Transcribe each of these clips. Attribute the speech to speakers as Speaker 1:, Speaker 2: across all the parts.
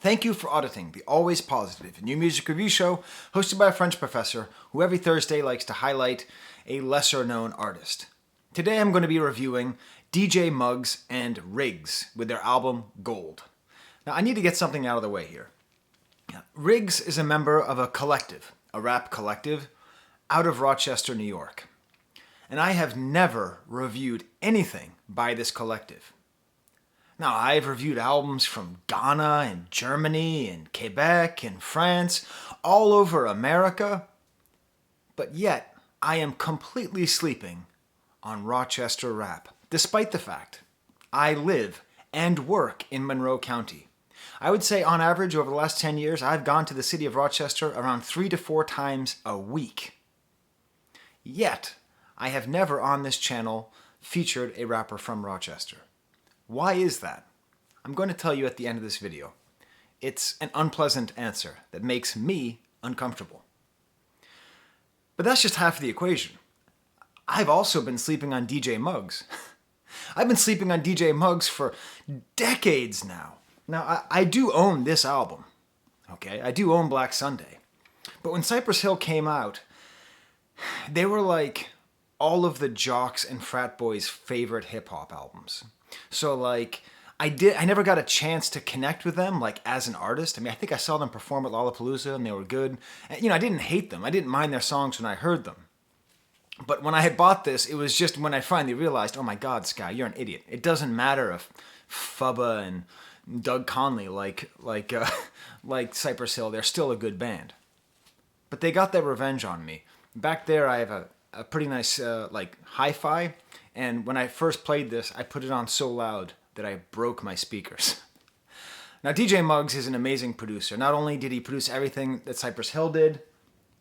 Speaker 1: Thank you for auditing the Always Positive new music review show hosted by a French professor who every Thursday likes to highlight a lesser-known artist. Today I'm going to be reviewing DJ Muggs and Rigz with their album Gold. Now I need to get something out of the way here. Rigz is a member of a collective, a rap collective, out of Rochester, New York. And I have never reviewed anything by this collective. Now, I've reviewed albums from Ghana and Germany and Quebec and France, all over America, but yet I am completely sleeping on Rochester rap, despite the fact I live and work in Monroe County. I would say on average over the last 10 years, I've gone to the city of Rochester around 3 to 4 times a week. Yet, I have never on this channel featured a rapper from Rochester. Why is that? I'm going to tell you at the end of this video. It's an unpleasant answer that makes me uncomfortable. But that's just half of the equation. I've also been sleeping on DJ Muggs. I've been sleeping on DJ Muggs for decades now. Now, I do own this album. Okay, I do own Black Sunday. But when Cypress Hill came out, they were like all of the jocks and frat boys' favorite hip-hop albums. So like, I never got a chance to connect with them like as an artist. I mean, I think I saw them perform at Lollapalooza and they were good. And, I didn't hate them. I didn't mind their songs when I heard them. But when I had bought this, it was just when I finally realized, oh my God, Sky, you're an idiot. It doesn't matter if Fubba and Doug Conley like Cypress Hill, they're still a good band. But they got their revenge on me. Back there, I have a pretty nice hi-fi. And when I first played this, I put it on so loud that I broke my speakers. Now, DJ Muggs is an amazing producer. Not only did he produce everything that Cypress Hill did,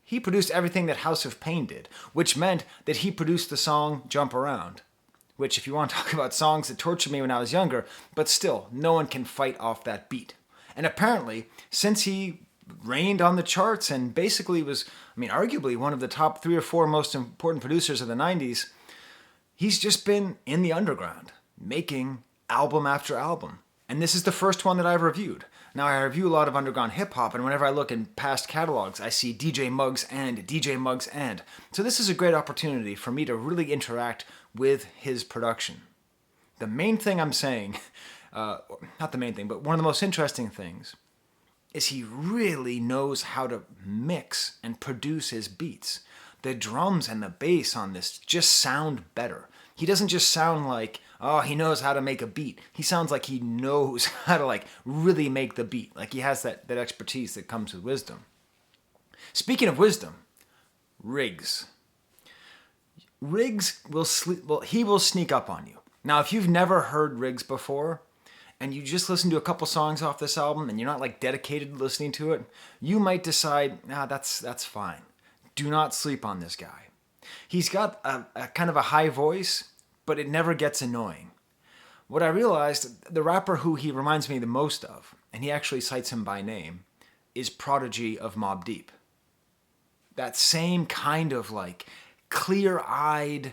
Speaker 1: he produced everything that House of Pain did, which meant that he produced the song Jump Around, which, if you want to talk about songs that tortured me when I was younger, but still, no one can fight off that beat. And apparently, since he reigned on the charts and basically was, arguably one of the top 3 or 4 most important producers of the 90s, he's just been in the underground, making album after album. And this is the first one that I've reviewed. Now, I review a lot of underground hip-hop, and whenever I look in past catalogs, I see DJ Muggs and DJ Muggs and. So this is a great opportunity for me to really interact with his production. The main thing I'm saying, not the main thing, but one of the most interesting things, is he really knows how to mix and produce his beats. The drums and the bass on this just sound better. He doesn't just sound like, oh, he knows how to make a beat. He sounds like he knows how to really make the beat. Like he has that expertise that comes with wisdom. Speaking of wisdom, Rigz. Rigz will sneak up on you. Now, if you've never heard Rigz before, and you just listen to a couple songs off this album, and you're not dedicated to listening to it, you might decide, that's fine. Do not sleep on this guy. He's got a kind of a high voice, but it never gets annoying. What I realized, the rapper who he reminds me the most of, and he actually cites him by name, is Prodigy of Mobb Deep. That same kind of clear-eyed,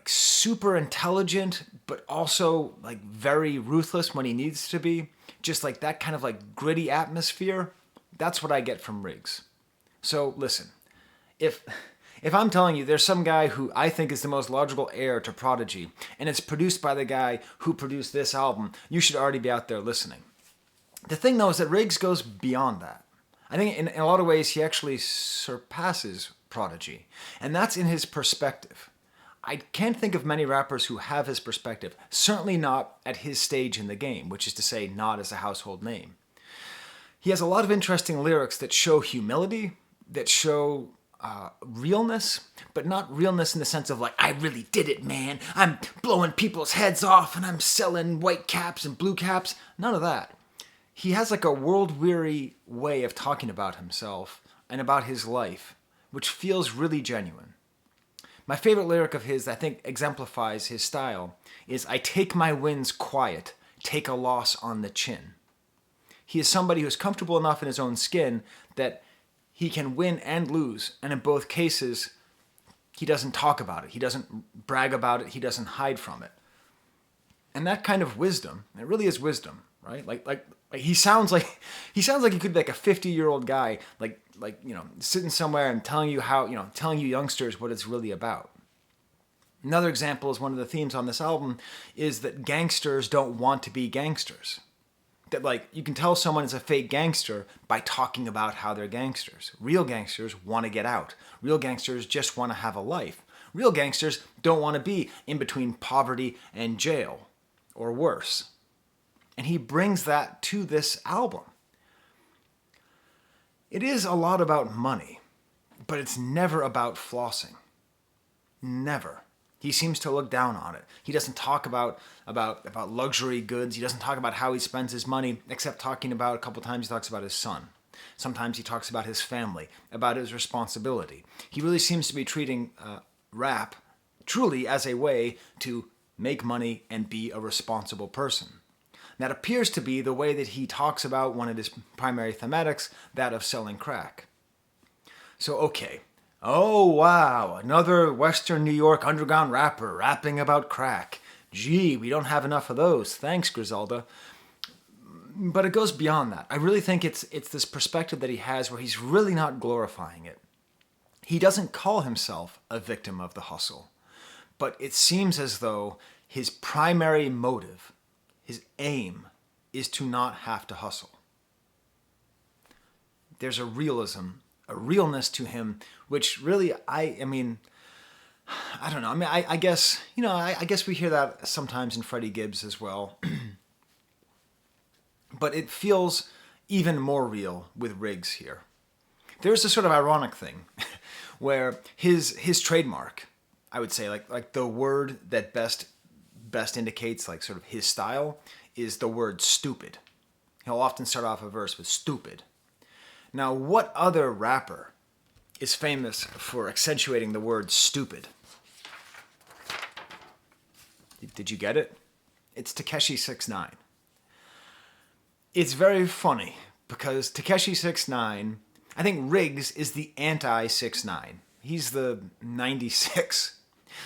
Speaker 1: super intelligent, but also very ruthless when he needs to be. Just that kind of gritty atmosphere. That's what I get from Rigz. So listen, if I'm telling you there's some guy who I think is the most logical heir to Prodigy, and it's produced by the guy who produced this album, you should already be out there listening. The thing though is that Rigz goes beyond that. I think in a lot of ways he actually surpasses Prodigy, and that's in his perspective. I can't think of many rappers who have his perspective, certainly not at his stage in the game, which is to say not as a household name. He has a lot of interesting lyrics that show humility, that show realness, but not realness in the sense of I really did it, man. I'm blowing people's heads off and I'm selling white caps and blue caps. None of that. He has a world-weary way of talking about himself and about his life, which feels really genuine. My favorite lyric of his that I think exemplifies his style is, I take my wins quiet, take a loss on the chin. He is somebody who's comfortable enough in his own skin that he can win and lose, and in both cases, he doesn't talk about it. He doesn't brag about it. He doesn't hide from it. And that kind of wisdom, it really is wisdom, right? Like he could be like a 50-year-old guy, sitting somewhere and telling you telling you youngsters what it's really about. Another example is one of the themes on this album is that gangsters don't want to be gangsters. That you can tell someone is a fake gangster by talking about how they're gangsters. Real gangsters want to get out. Real gangsters just want to have a life. Real gangsters don't want to be in between poverty and jail, or worse. And he brings that to this album. It is a lot about money, but it's never about flossing. Never. He seems to look down on it. He doesn't talk about luxury goods. He doesn't talk about how he spends his money, except talking about, a couple times he talks about his son. Sometimes he talks about his family, about his responsibility. He really seems to be treating rap truly as a way to make money and be a responsible person. And that appears to be the way that he talks about one of his primary thematics, that of selling crack. So, okay. Oh, wow, another Western New York underground rapper rapping about crack. Gee, we don't have enough of those. Thanks, Griselda. But it goes beyond that. I really think it's this perspective that he has where he's really not glorifying it. He doesn't call himself a victim of the hustle, but it seems as though his primary motive, his aim, is to not have to hustle. There's a realism, a realness to him, which really, I don't know. I guess we hear that sometimes in Freddie Gibbs as well. But it feels even more real with Rigz here. There's a sort of ironic thing where his trademark, I would say, like the word that best indicates sort of his style is the word stupid. He'll often start off a verse with stupid. Now, what other rapper is famous for accentuating the word stupid? Did you get it? It's Tekashi 6ix9ine. It's very funny because Tekashi 6ix9ine, I think Rigz is the anti-6ix9ine. He's the 96.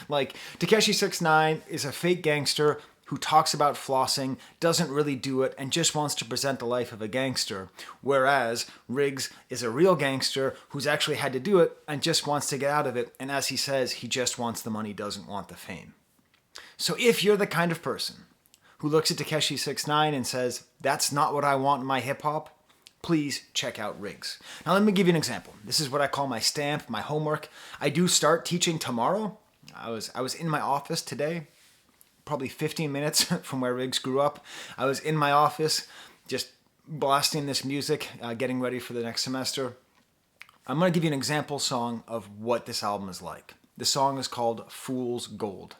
Speaker 1: Tekashi 6ix9ine is a fake gangster who talks about flossing, doesn't really do it, and just wants to present the life of a gangster. Whereas Rigz is a real gangster who's actually had to do it and just wants to get out of it. And as he says, he just wants the money, doesn't want the fame. So if you're the kind of person who looks at Tekashi 6ix9ine and says, that's not what I want in my hip-hop, please check out Rigz. Now let me give you an example. This is what I call my stamp, my homework. I do start teaching tomorrow. I was in my office today, probably 15 minutes from where Rigz grew up. I was in my office just blasting this music, getting ready for the next semester. I'm going to give you an example song of what this album is like. The song is called Fool's Gold.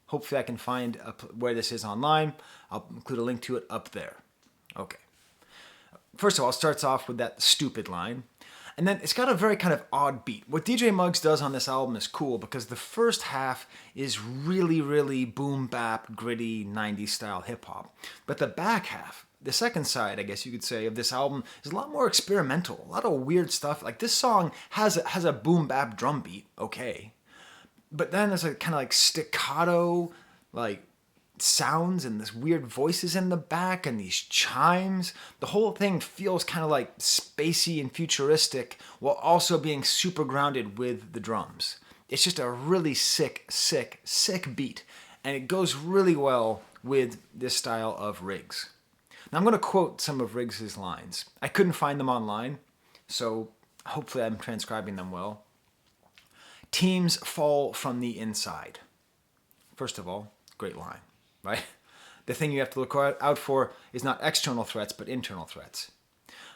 Speaker 1: Hopefully I can find where this is online. I'll include a link to it up there. Okay. First of all, it starts off with that stupid line. And then it's got a very kind of odd beat. What DJ Muggs does on this album is cool because the first half is really, really boom bap, gritty, 90s style hip hop. But the back half, the second side, I guess you could say, of this album is a lot more experimental, a lot of weird stuff. This song has a boom bap drum beat, okay. But then there's a kind of staccato, sounds and this weird voices in the back and these chimes. The whole thing feels kind of spacey and futuristic while also being super grounded with the drums. It's just a really sick beat, and it goes really well with this style of Rigz. Now I'm going to quote some of Rigz's lines. I couldn't find them online, so hopefully I'm transcribing them well. Teams fall from the inside. First of all, great line. Right? The thing you have to look out for is not external threats, but internal threats.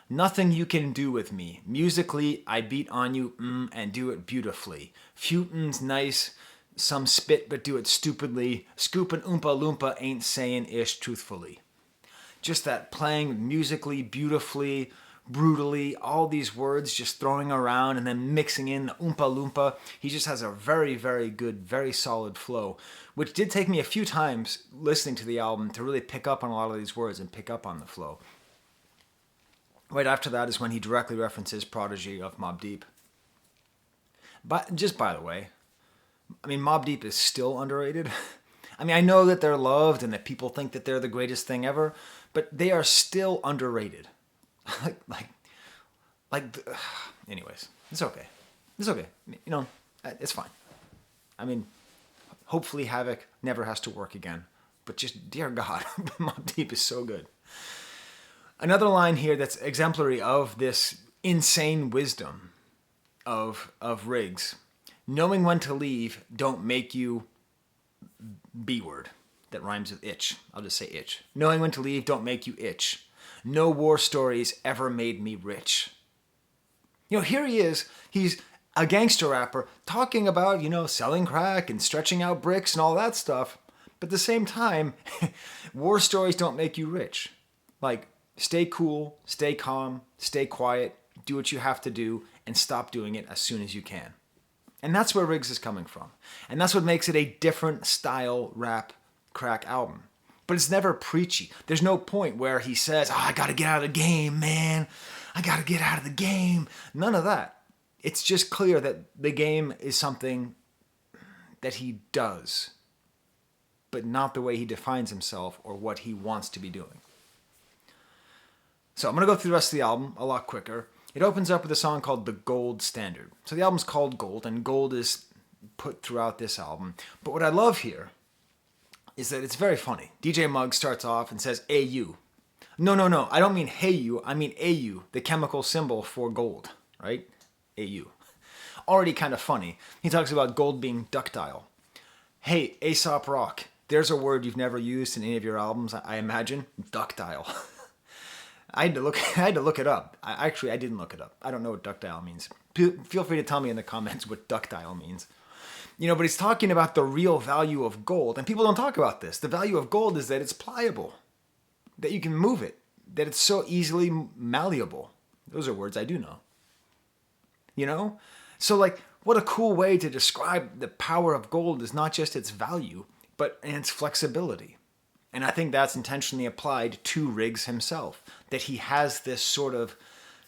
Speaker 1: Nothing you can do with me. Musically, I beat on you and do it beautifully. Futin's nice, some spit but do it stupidly. Scoopin' Oompa Loompa ain't saying ish truthfully. Just that playing musically, beautifully, brutally, all these words just throwing around and then mixing in the Oompa Loompa. He just has a very, very good, very solid flow, which did take me a few times listening to the album to really pick up on a lot of these words and pick up on the flow. Right after that is when he directly references Prodigy of Mobb Deep. But just by the way, Mobb Deep is still underrated. I know that they're loved and that people think that they're the greatest thing ever, but they are still underrated. Anyways, it's okay. It's okay. You know, it's fine. I mean, hopefully Havoc never has to work again. But just, dear God, Mobb Deep is so good. Another line here that's exemplary of this insane wisdom of Rigz. Knowing when to leave don't make you B-word. That rhymes with itch. I'll just say itch. Knowing when to leave don't make you itch. No war stories ever made me rich. You know, here he is. He's a gangster rapper talking about, you know, selling crack and stretching out bricks and all that stuff. But at the same time, war stories don't make you rich. Like, stay cool, stay calm, stay quiet, do what you have to do, and stop doing it as soon as you can. And that's where Rigz is coming from. And that's what makes it a different style rap crack album. But it's never preachy. There's no point where he says, I gotta get out of the game, man. I gotta get out of the game. None of that. It's just clear that the game is something that he does, but not the way he defines himself or what he wants to be doing. So I'm going to go through the rest of the album a lot quicker. It opens up with a song called The Gold Standard. So the album's called Gold, and gold is put throughout this album. But what I love here is that it's very funny. DJ Muggs starts off and says, AU. No, I don't mean hey you, I mean AU, the chemical symbol for gold, right? AU. Already kind of funny. He talks about gold being ductile. Hey, Aesop Rock, there's a word you've never used in any of your albums, I imagine. Ductile. I had to look it up. I didn't look it up. I don't know what ductile means. Feel free to tell me in the comments what ductile means. You know, but he's talking about the real value of gold, and people don't talk about this. The value of gold is that it's pliable, that you can move it, that it's so easily malleable. Those are words I do know. You know? So, like, what a cool way to describe the power of gold is not just its value, but its flexibility. And I think that's intentionally applied to Rigz himself, that he has this sort of,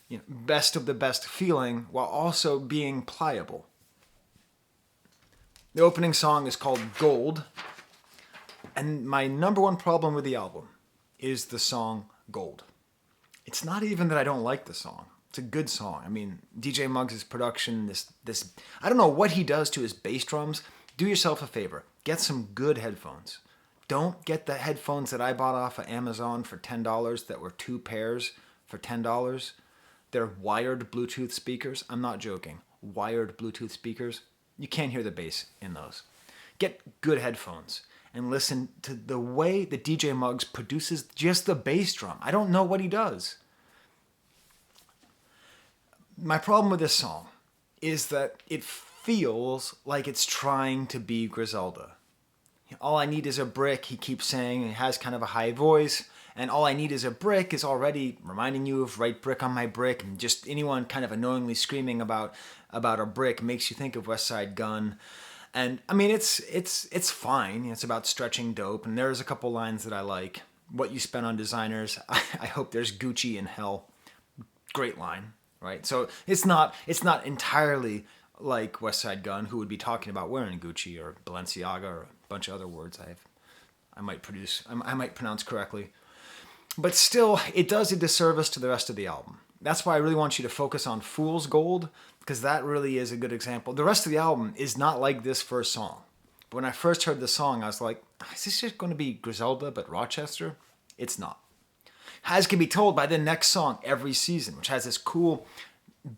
Speaker 1: you know, best of the best feeling while also being pliable. The opening song is called Gold, and my number one problem with the album is the song Gold. It's not even that I don't like the song. It's a good song. I mean, DJ Muggs' production, this I don't know what he does to his bass drums. Do yourself a favor. Get some good headphones. Don't get the headphones that I bought off of Amazon for $10 that were 2 pairs for $10. They're wired Bluetooth speakers. I'm not joking. Wired Bluetooth speakers. You can't hear the bass in those. Get good headphones and listen to the way that DJ Muggs produces just the bass drum. I don't know what he does. My problem with this song is that it feels like it's trying to be Griselda. All I need is a brick, he keeps saying. He has kind of a high voice. And all I need is a brick is already reminding you of right brick on my brick. And just anyone kind of annoyingly screaming about a brick makes you think of Westside Gun. And I mean, it's fine. It's about stretching dope. And there's a couple lines that I like. What you spent on designers. I hope there's Gucci in hell. Great line, right? So it's not entirely like Westside Gun, who would be talking about wearing Gucci or Balenciaga or a bunch of other words I might pronounce correctly. But still, it does a disservice to the rest of the album. That's why I really want you to focus on Fool's Gold, because that really is a good example. The rest of the album is not like this first song. But when I first heard the song, I was like, is this just going to be Griselda but Rochester? It's not. As can be told by the next song, Every Season, which has this cool,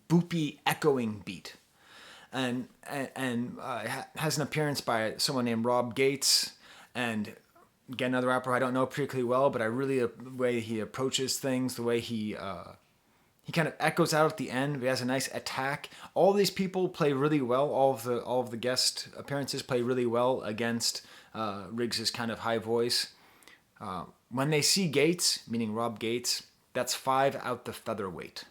Speaker 1: boopy, echoing beat. And has an appearance by someone named Rob Gates, and again, another rapper I don't know particularly well, but I really the way he approaches things, the way he kind of echoes out at the end. He has a nice attack. All these people play really well. All of the guest appearances play really well against Riggs' kind of high voice. When they see Gates, meaning Rob Gates, that's 5 out the featherweight.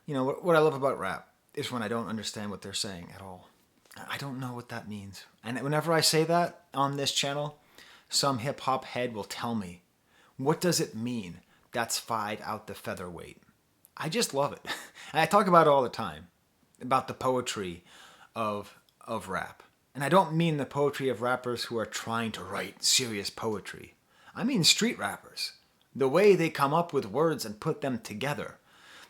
Speaker 1: You know what I love about rap is when I don't understand what they're saying at all. I don't know what that means. And whenever I say that on this channel, some hip-hop head will tell me, what does it mean? That's 5 out the featherweight. I just love it. And I talk about it all the time, about the poetry of rap. And I don't mean the poetry of rappers who are trying to write serious poetry. I mean street rappers. The way they come up with words and put them together.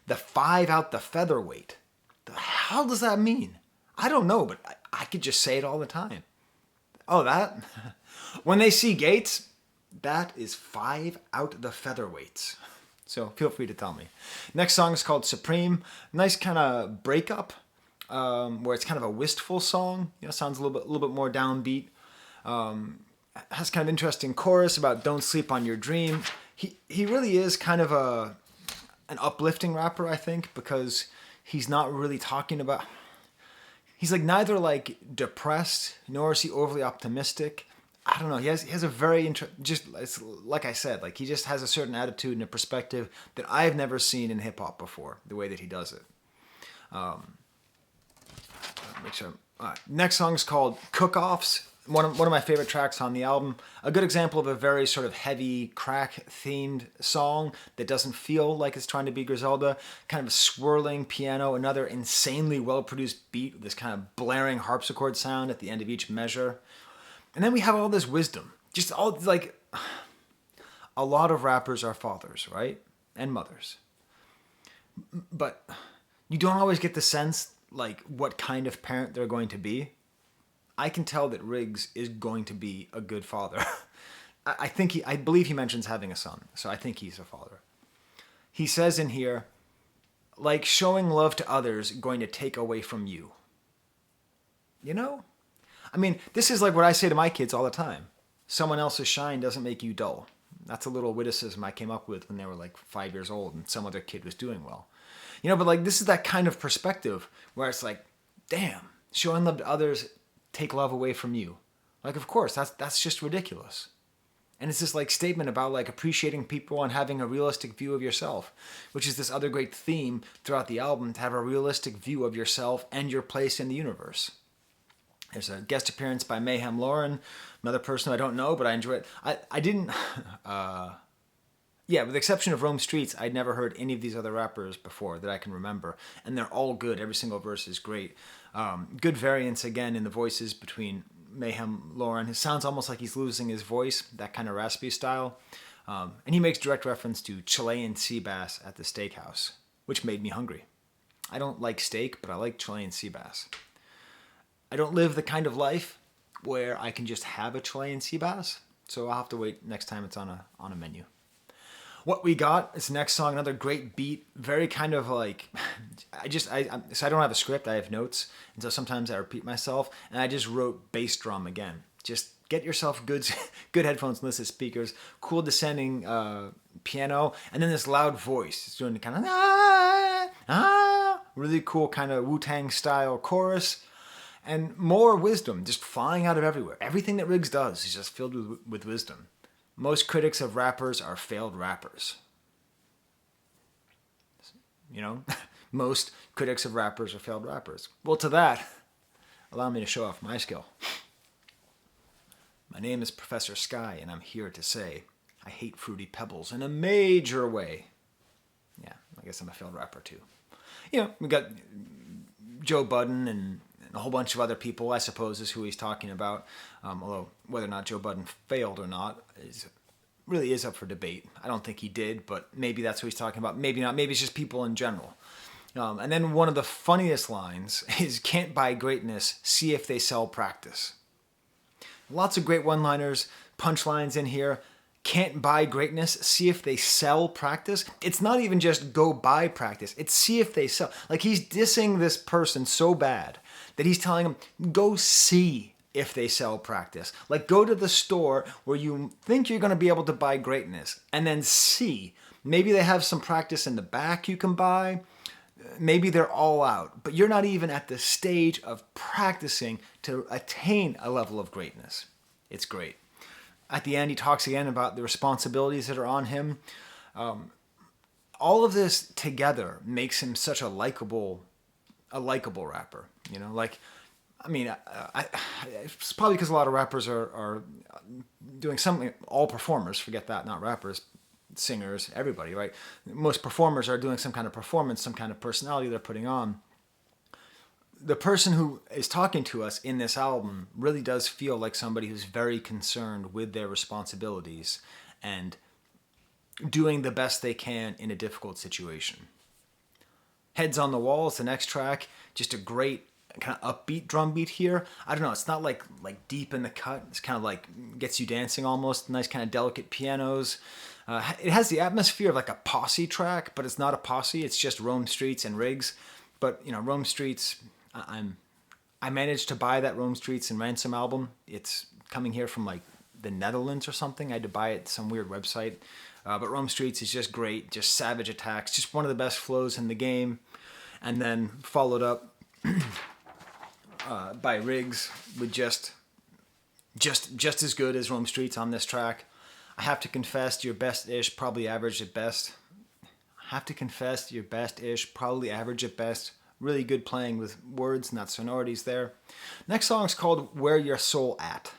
Speaker 1: The 5 out the featherweight. The hell does that mean? I don't know, but I could just say it all the time. Oh, that? When they see Gates, that is 5 out the featherweights. So feel free to tell me. Next song is called Supreme. Nice kind of breakup, where it's kind of a wistful song. Sounds a little bit more downbeat. Has kind of interesting chorus about don't sleep on your dream. He really is kind of an uplifting rapper, I think, because he's not really talking about... He's like neither like depressed, nor is he overly optimistic. I don't know. He has a very it's like I said, like he just has a certain attitude and a perspective that I've never seen in hip hop before. The way that he does it. Make sure. Next song is called Cook-Offs. One of my favorite tracks on the album. A good example of a very sort of heavy crack themed song that doesn't feel like it's trying to be Griselda. Kind of a swirling piano, another insanely well produced beat with this kind of blaring harpsichord sound at the end of each measure. And then we have all this wisdom. Just all like a lot of rappers are fathers, right? And mothers. But you don't always get the sense like what kind of parent they're going to be. I can tell that Rigz is going to be a good father. I believe he mentions having a son, so I think he's a father. He says in here, like showing love to others going to take away from you. You know? I mean, this is like what I say to my kids all the time. Someone else's shine doesn't make you dull. That's a little witticism I came up with when they were like 5 years old and some other kid was doing well. But like this is that kind of perspective where it's like, damn, showing love to others take love away from you. Like, of course, that's just ridiculous. And it's this like statement about like appreciating people and having a realistic view of yourself, which is this other great theme throughout the album, to have a realistic view of yourself and your place in the universe. There's a guest appearance by Mayhem Lauren, another person I don't know, but I enjoy it. I didn't... with the exception of Rome Streets, I'd never heard any of these other rappers before that I can remember. And they're all good. Every single verse is great. Good variance, again, in the voices between Mayhem Lauren. It sounds almost like he's losing his voice, that kind of raspy style. And he makes direct reference to Chilean sea bass at the steakhouse, which made me hungry. I don't like steak, but I like Chilean sea bass. I don't live the kind of life where I can just have a Chilean sea bass, so I'll have to wait next time it's on a menu. What we got is the next song, another great beat, very kind of like, so I don't have a script, I have notes, and so sometimes I repeat myself, and I just wrote bass drum again. Just get yourself good headphones and listen to speakers, cool descending piano, and then this loud voice. It's doing the kind of, really cool kind of Wu-Tang style chorus, and more wisdom just flying out of everywhere. Everything that Rigz does is just filled with wisdom. Most critics of rappers are failed rappers. Most critics of rappers are failed rappers. Well, to that, allow me to show off my skill. My name is Professor Sky, and I'm here to say I hate Fruity Pebbles in a major way. Yeah, I guess I'm a failed rapper too. We got Joe Budden and a whole bunch of other people, I suppose, is who he's talking about. Although whether or not Joe Budden failed or not really is up for debate. I don't think he did, but maybe that's what he's talking about. Maybe not. Maybe it's just people in general. And then one of the funniest lines is, can't buy greatness, see if they sell practice. Lots of great one-liners, punchlines in here. Can't buy greatness, see if they sell practice. It's not even just go buy practice. It's see if they sell. Like he's dissing this person so bad that he's telling him, go see if they sell practice. Like go to the store where you think you're going to be able to buy greatness and then see. Maybe they have some practice in the back you can buy. Maybe they're all out, but you're not even at the stage of practicing to attain a level of greatness. It's great. At the end, he talks again about the responsibilities that are on him. All of this together makes him such a likable rapper. It's probably because a lot of rappers are doing something. All performers, forget that, not rappers, singers, everybody, right? Most performers are doing some kind of performance, some kind of personality they're putting on. The person who is talking to us in this album really does feel like somebody who's very concerned with their responsibilities and doing the best they can in a difficult situation. Heads on the Wall is the next track. Just a great kind of upbeat drum beat here. I don't know, it's not like deep in the cut. It's kind of like gets you dancing almost. Nice kind of delicate pianos. It has the atmosphere of like a posse track, but it's not a posse. It's just Rome Streetz and Rigz. But you know, Rome Streetz, I managed to buy that Rome Streetz and Ransom album. It's coming here from like the Netherlands or something. I had to buy it at some weird website. But Rome Streetz is just great, just savage attacks, just one of the best flows in the game. And then followed up by Rigz with just as good as Rome Streetz on this track. I have to confess, your best-ish, probably average at best. Really good playing with words, not sonorities there. Next song is called Where Your Soul At.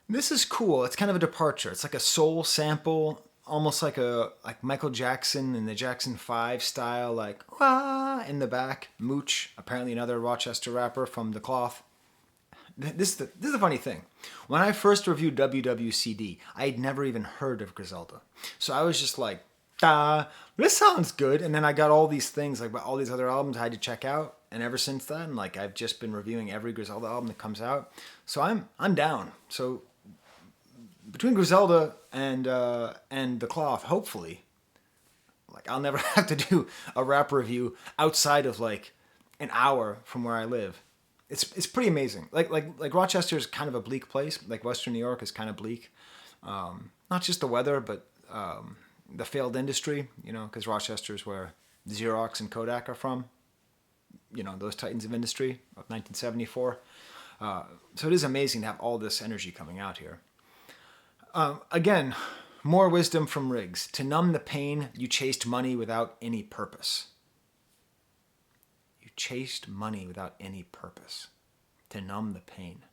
Speaker 1: This is cool. It's kind of a departure. It's like a soul sample, almost like Michael Jackson in the Jackson 5 style, like wah in the back. Mooch, apparently another Rochester rapper from The Cloth. This is the funny thing. When I first reviewed WWCD, I had never even heard of Griselda. So I was just like, this sounds good. And then I got all these things, like all these other albums I had to check out. And ever since then, like I've just been reviewing every Griselda album that comes out. So I'm down. So between Griselda and The Cloth, hopefully, like I'll never have to do a rap review outside of like an hour from where I live. It's pretty amazing. Like Rochester is kind of a bleak place. Like Western New York is kind of bleak. Not just the weather, but the failed industry. You know, because Rochester is where Xerox and Kodak are from. You know, those titans of industry of 1974. So it is amazing to have all this energy coming out here. Again, more wisdom from Rigz. To numb the pain, you chased money without any purpose. You chased money without any purpose. To numb the pain.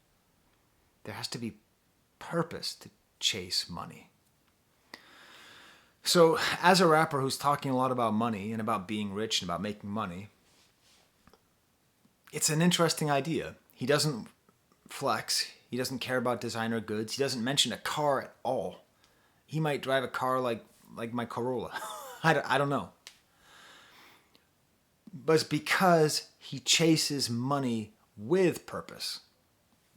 Speaker 1: There has to be purpose to chase money. So, as a rapper who's talking a lot about money and about being rich and about making money, it's an interesting idea. He doesn't flex. He doesn't care about designer goods. He doesn't mention a car at all. He might drive a car like my Corolla. I don't know. But it's because he chases money with purpose.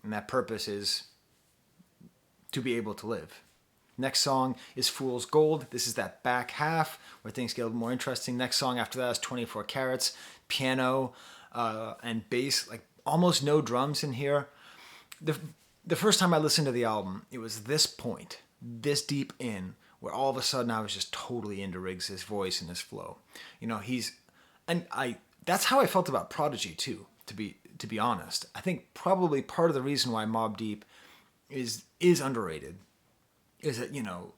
Speaker 1: And that purpose is to be able to live. Next song is Fool's Gold. This is that back half where things get a little more interesting. Next song after that is 24 Carats. Piano and bass. Like almost no drums in here. The first time I listened to the album, it was this point, this deep in, where all of a sudden I was just totally into Riggs' voice and his flow. You know, that's how I felt about Prodigy too, to be honest. I think probably part of the reason why Mobb Deep is underrated is that, you know,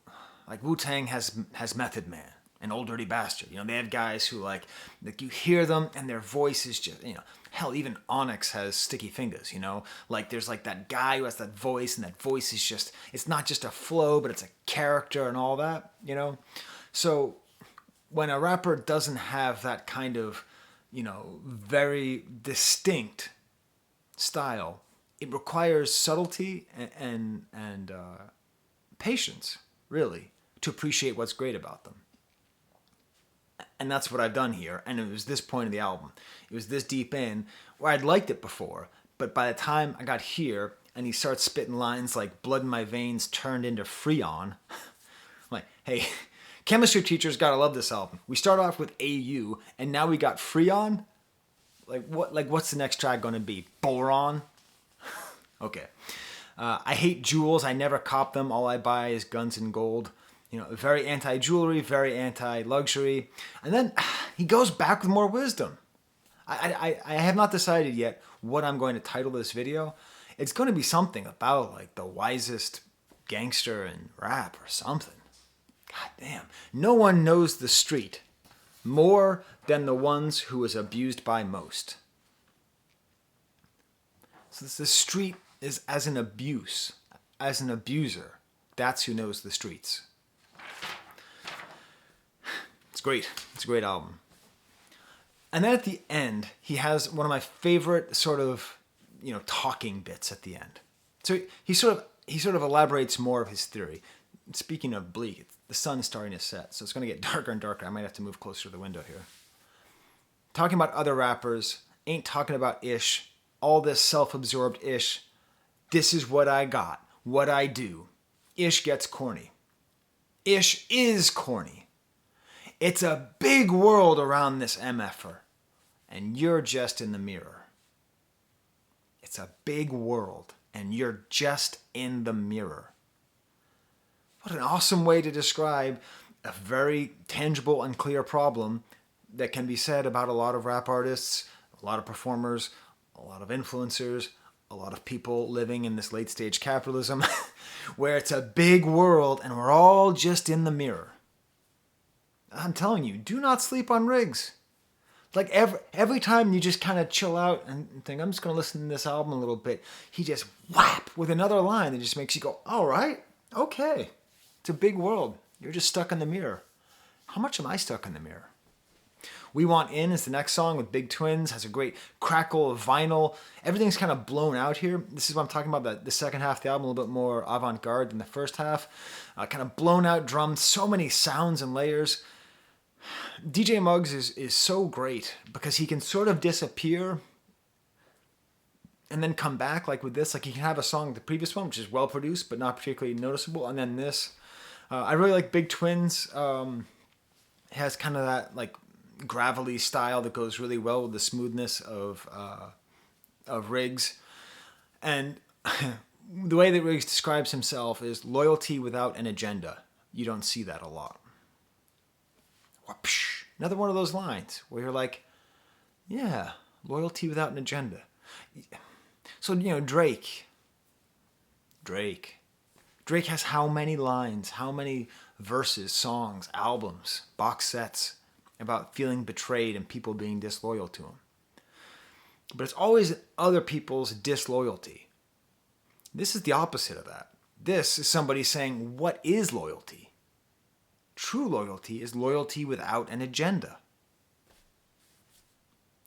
Speaker 1: like Wu-Tang has Method Man and Old Dirty Bastard. You know, they have guys who like you hear them and their voice is just, you know, hell, even Onyx has Sticky Fingers, you know? Like, there's like that guy who has that voice, and that voice is just, it's not just a flow, but it's a character and all that, you know? So, when a rapper doesn't have that kind of, you know, very distinct style, it requires subtlety and patience, really, to appreciate what's great about them. And that's what I've done here. And it was this point of the album. It was this deep in where I'd liked it before. But by the time I got here and he starts spitting lines like blood in my veins turned into Freon, I'm like, hey, chemistry teachers gotta love this album. We start off with AU and now we got Freon? What's the next track gonna be? Boron? Okay. I hate jewels. I never cop them. All I buy is guns and gold. You know, very anti-jewelry, very anti-luxury. And then he goes back with more wisdom. I have not decided yet what I'm going to title this video. It's going to be something about like the wisest gangster in rap or something. God damn. No one knows the street more than the ones who is abused by most. So the street is as an abuse, as an abuser. That's who knows the streets. It's great. It's a great album. And then at the end, he has one of my favorite sort of, you know, talking bits at the end. So he sort of elaborates more of his theory. speaking of bleak, the sun's starting to set, so it's going to get darker and darker. I might have to move closer to the window here. Talking about other rappers, ain't talking about Ish, all this self-absorbed Ish. This is what I got, what I do. Ish gets corny. Ish is corny. It's a big world around this MFer, and you're just in the mirror. It's a big world, and you're just in the mirror. What an awesome way to describe a very tangible and clear problem that can be said about a lot of rap artists, a lot of performers, a lot of influencers, a lot of people living in this late stage capitalism, where it's a big world and we're all just in the mirror. I'm telling you, do not sleep on Rigz. Like every time you just kind of chill out and think, I'm just going to listen to this album a little bit, he just whap with another line that just makes you go, all right, okay. It's a big world. You're just stuck in the mirror. How much am I stuck in the mirror? We Want In is the next song with Big Twins, has a great crackle of vinyl. Everything's kind of blown out here. This is what I'm talking about, the second half of the album, a little bit more avant-garde than the first half. Kind of blown out drums, so many sounds and layers. DJ Muggs is so great because he can sort of disappear and then come back like with this. Like he can have a song, the previous one, which is well produced but not particularly noticeable, and then this. I really like Big Twins. Has kind of that like gravelly style that goes really well with the smoothness of Rigz. And the way that Rigz describes himself is loyalty without an agenda. You don't see that a lot. Whoopsh. Another one of those lines where you're like, yeah, loyalty without an agenda. So, Drake has how many lines, how many verses, songs, albums, box sets about feeling betrayed and people being disloyal to him. But it's always other people's disloyalty. This is the opposite of that. This is somebody saying, what is loyalty? True loyalty is loyalty without an agenda.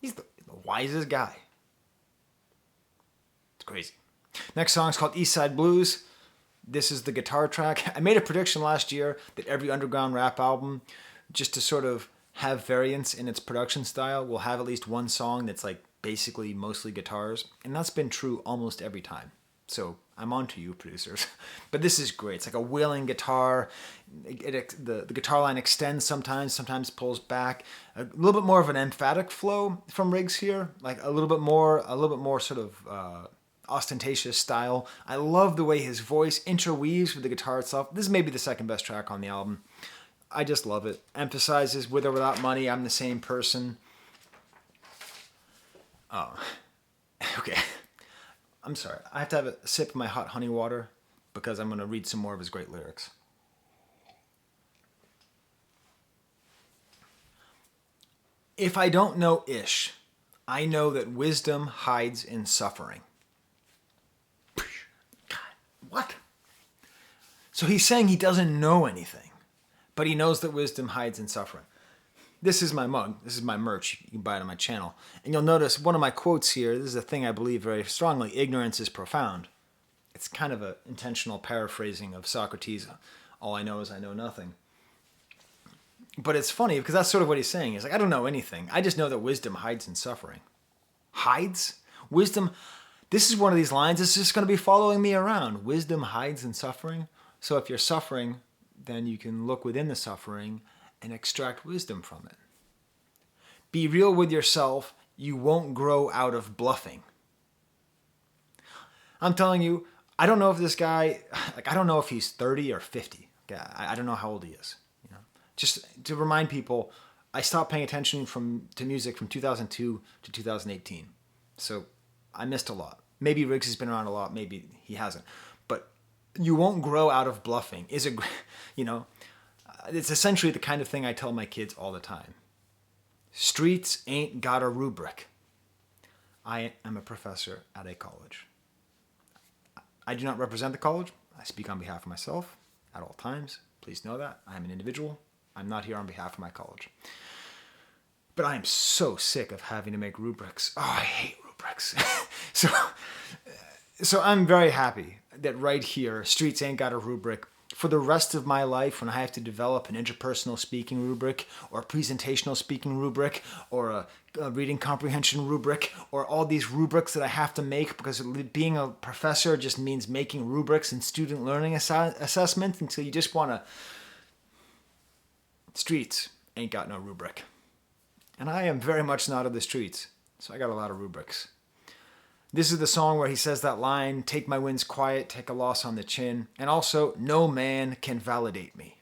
Speaker 1: He's the wisest guy. It's crazy. Next song is called Eastside Blues. This is the guitar track. I made a prediction last year that every underground rap album, just to sort of have variance in its production style, will have at least one song that's like basically mostly guitars. And that's been true almost every time. So I'm on to you, producers. But this is great. It's like a wailing guitar. The guitar line extends sometimes pulls back. A little bit more of an emphatic flow from Rigz here. Like a little bit more sort of ostentatious style. I love the way his voice interweaves with the guitar itself. This is maybe the second best track on the album. I just love it. Emphasizes with or without money, I'm the same person. Oh, okay. I'm sorry. I have to have a sip of my hot honey water because I'm going to read some more of his great lyrics. If I don't know Ish, I know that wisdom hides in suffering. God, what? So he's saying he doesn't know anything, but he knows that wisdom hides in suffering. This is my mug. This is my merch. You can buy it on my channel. And you'll notice one of my quotes here, this is a thing I believe very strongly, ignorance is profound. It's kind of an intentional paraphrasing of Socrates, all I know is I know nothing. But it's funny because that's sort of what he's saying. He's like, I don't know anything. I just know that wisdom hides in suffering. Hides? Wisdom, this is one of these lines that's just going to be following me around. Wisdom hides in suffering. So if you're suffering, then you can look within the suffering and extract wisdom from it. Be real with yourself. You won't grow out of bluffing. I'm telling you, I don't know if this guy, I don't know if he's 30 or 50. I don't know how old he is. Just to remind people, I stopped paying attention to music from 2002 to 2018. So I missed a lot. Maybe Rigz has been around a lot. Maybe he hasn't. But you won't grow out of bluffing. It's essentially the kind of thing I tell my kids all the time. Streets ain't got a rubric. I am a professor at a college. I do not represent the college. I speak on behalf of myself at all times. Please know that. I am an individual. I'm not here on behalf of my college. But I am so sick of having to make rubrics. Oh, I hate rubrics. So I'm very happy that right here, Streets Ain't Got a Rubric for the rest of my life when I have to develop an interpersonal speaking rubric or a presentational speaking rubric or a reading comprehension rubric or all these rubrics that I have to make because being a professor just means making rubrics and student learning assessment until you just want to... Streets ain't got no rubric. And I am very much not of the streets, so I got a lot of rubrics. This is the song where he says that line, take my wins quiet, take a loss on the chin, and also, no man can validate me.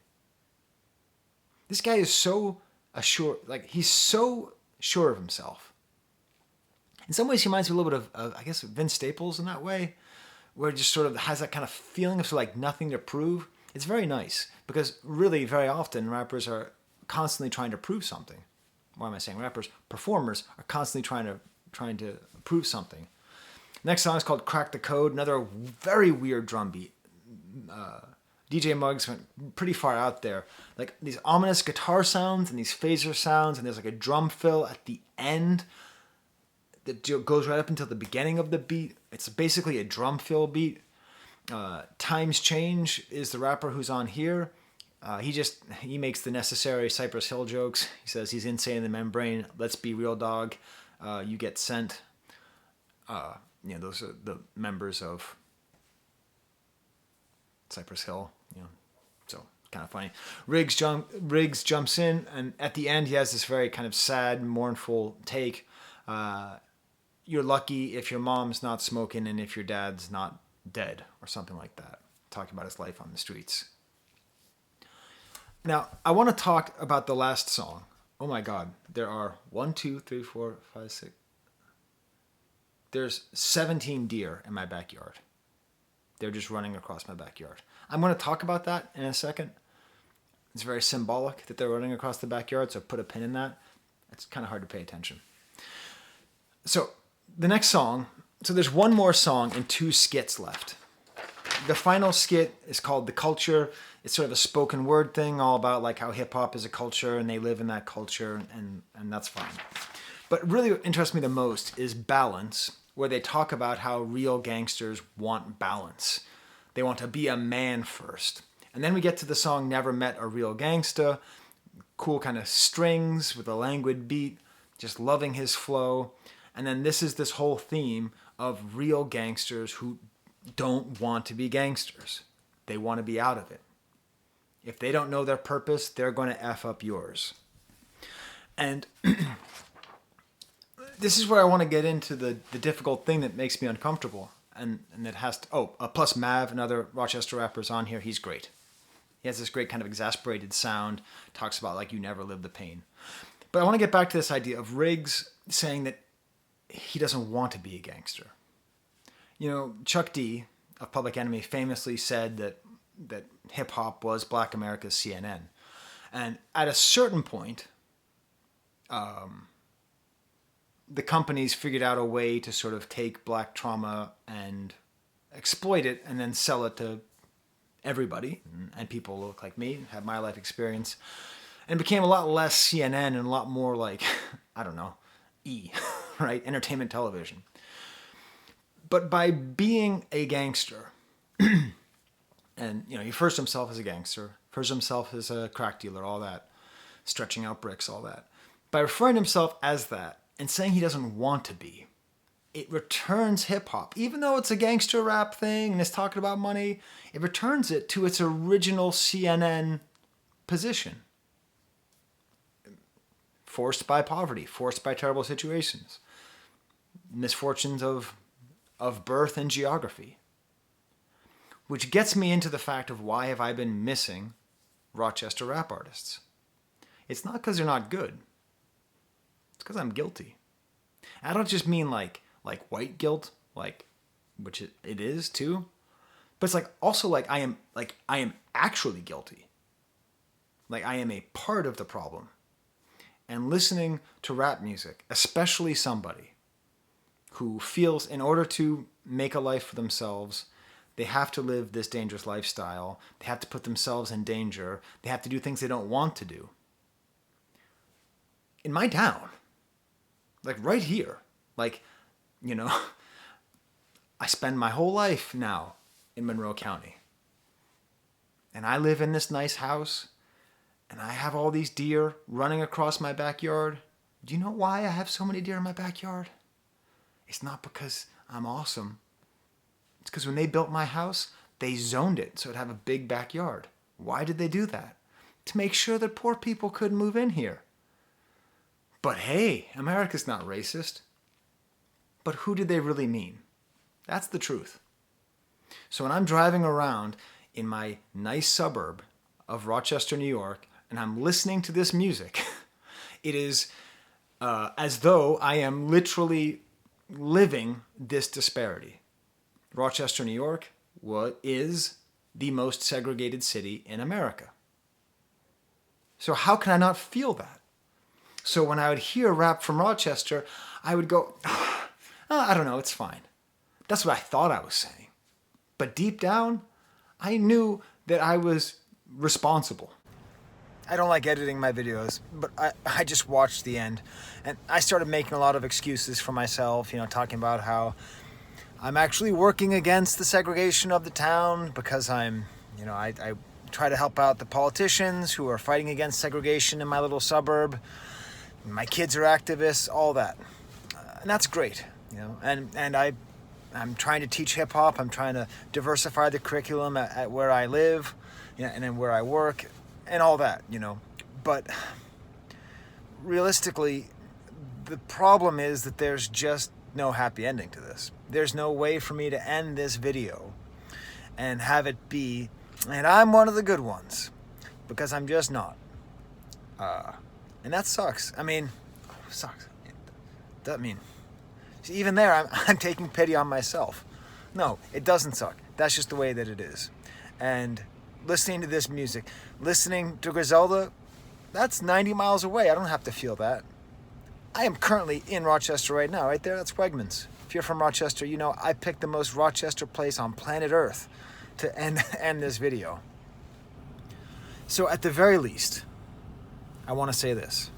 Speaker 1: This guy is so assured, like he's so sure of himself. In some ways he reminds me a little bit of I guess, Vince Staples in that way, where it just sort of has that kind of feeling of like nothing to prove. It's very nice, because really very often rappers are constantly trying to prove something. Why am I saying rappers? Performers are constantly trying to prove something. Next song is called Crack the Code, another very weird drum beat. DJ Muggs went pretty far out there. Like these ominous guitar sounds and these phaser sounds, and there's like a drum fill at the end that goes right up until the beginning of the beat. It's basically a drum fill beat. Times Change is the rapper who's on here. He makes the necessary Cypress Hill jokes. He says he's insane in the membrane. Let's be real, dog. You get sent. Those are the members of Cypress Hill. So kind of funny. Rigz jumps in, and at the end he has this very kind of sad, mournful take. You're lucky if your mom's not smoking and if your dad's not dead, or something like that. Talking about his life on the streets. Now, I want to talk about the last song. Oh my God. There are 1, 2, 3, 4, 5, 6. There's 17 deer in my backyard. They're just running across my backyard. I'm going to talk about that in a second. It's very symbolic that they're running across the backyard, so put a pin in that. It's kind of hard to pay attention. So, the next song, so there's one more song and 2 skits left. The final skit is called The Culture. It's sort of a spoken word thing, all about like how hip hop is a culture and they live in that culture, and that's fine. But really what interests me the most is Balance, where they talk about how real gangsters want balance. They want to be a man first. And then we get to the song Never Met a Real Gangsta. Cool kind of strings with a languid beat, just loving his flow. And then this is this whole theme of real gangsters who don't want to be gangsters. They want to be out of it. If they don't know their purpose, they're going to F up yours. And this is where I want to get into the difficult thing that makes me uncomfortable. And that has to... plus Mav, another Rochester rapper, is on here. He's great. He has this great kind of exasperated sound. Talks about like you never lived the pain. But I want to get back to this idea of Rigz saying that he doesn't want to be a gangster. Chuck D of Public Enemy famously said that hip-hop was Black America's CNN. And at a certain point, the companies figured out a way to sort of take Black trauma and exploit it and then sell it to everybody. And people look like me, have my life experience. And it became a lot less CNN and a lot more like, I don't know, E, right? Entertainment television. But by being a gangster, and he refers to himself as a gangster, refers to himself as a crack dealer, all that, stretching out bricks, all that. By referring to himself as that and saying he doesn't want to be, it returns hip-hop. Even though it's a gangster rap thing and it's talking about money, it returns it to its original CNN position. Forced by poverty, forced by terrible situations, misfortunes of birth and geography. Which gets me into the fact of why have I been missing Rochester rap artists. It's not because they're not good. It's because I'm guilty. I don't just mean like white guilt, which it is too, but it's also I am actually guilty. I am a part of the problem. And listening to rap music, especially somebody who feels in order to make a life for themselves, they have to live this dangerous lifestyle. They have to put themselves in danger. They have to do things they don't want to do. In my town, right here, I spend my whole life now in Monroe County. and I live in this nice house, and I have all these deer running across my backyard. Do you know why I have so many deer in my backyard? It's not because I'm awesome. It's because when they built my house, they zoned it so it'd have a big backyard. Why did they do that? To make sure that poor people couldn't move in here. But hey, America's not racist. But who did they really mean? That's the truth. So when I'm driving around in my nice suburb of Rochester, New York, and I'm listening to this music, it is as though I am literally living this disparity. Rochester, New York, is the most segregated city in America. So how can I not feel that? So when I would hear rap from Rochester, I would go, I don't know, it's fine. That's what I thought I was saying. But deep down, I knew that I was responsible. I don't like editing my videos, but I just watched the end. And I started making a lot of excuses for myself, talking about how I'm actually working against the segregation of the town because I try to help out the politicians who are fighting against segregation in my little suburb. My kids are activists, all that. And that's great, and I'm trying to teach hip hop. I'm trying to diversify the curriculum at where I live, and then where I work, and all that, But realistically, the problem is that there's just no happy ending to this. There's no way for me to end this video and have it be, and I'm one of the good ones, because I'm just not. And that sucks. Sucks. Even there, I'm taking pity on myself. No, it doesn't suck. That's just the way that it is. And listening to this music, listening to Griselda, that's 90 miles away. I don't have to feel that. I am currently in Rochester right now. Right there, that's Wegmans. If you're from Rochester, I picked the most Rochester place on planet Earth to end this video. So at the very least, I want to say this.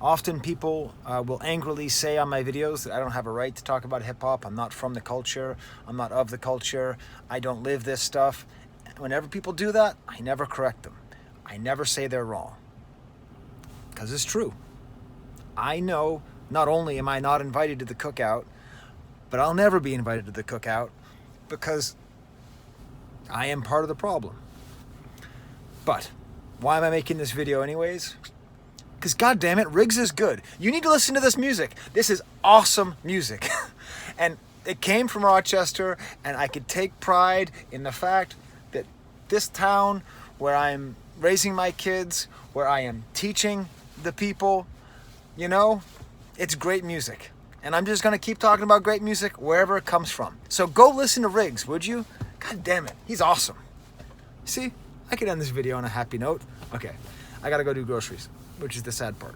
Speaker 1: Often people will angrily say on my videos that I don't have a right to talk about hip-hop. I'm not from the culture. I'm not of the culture. I don't live this stuff. Whenever people do that, I never correct them. I never say they're wrong. Because it's true. I know not only am I not invited to the cookout, but I'll never be invited to the cookout because I am part of the problem. But why am I making this video anyways? Because goddammit, Rigz is good. You need to listen to this music. This is awesome music. And it came from Rochester, and I could take pride in the fact that this town where I'm raising my kids, where I am teaching the people, it's great music. And I'm just going to keep talking about great music wherever it comes from. So go listen to Rigz, would you? God damn it, he's awesome. See, I could end this video on a happy note. Okay, I got to go do groceries, which is the sad part.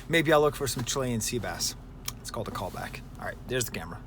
Speaker 1: Maybe I'll look for some Chilean sea bass. It's called a callback. All right, there's the camera.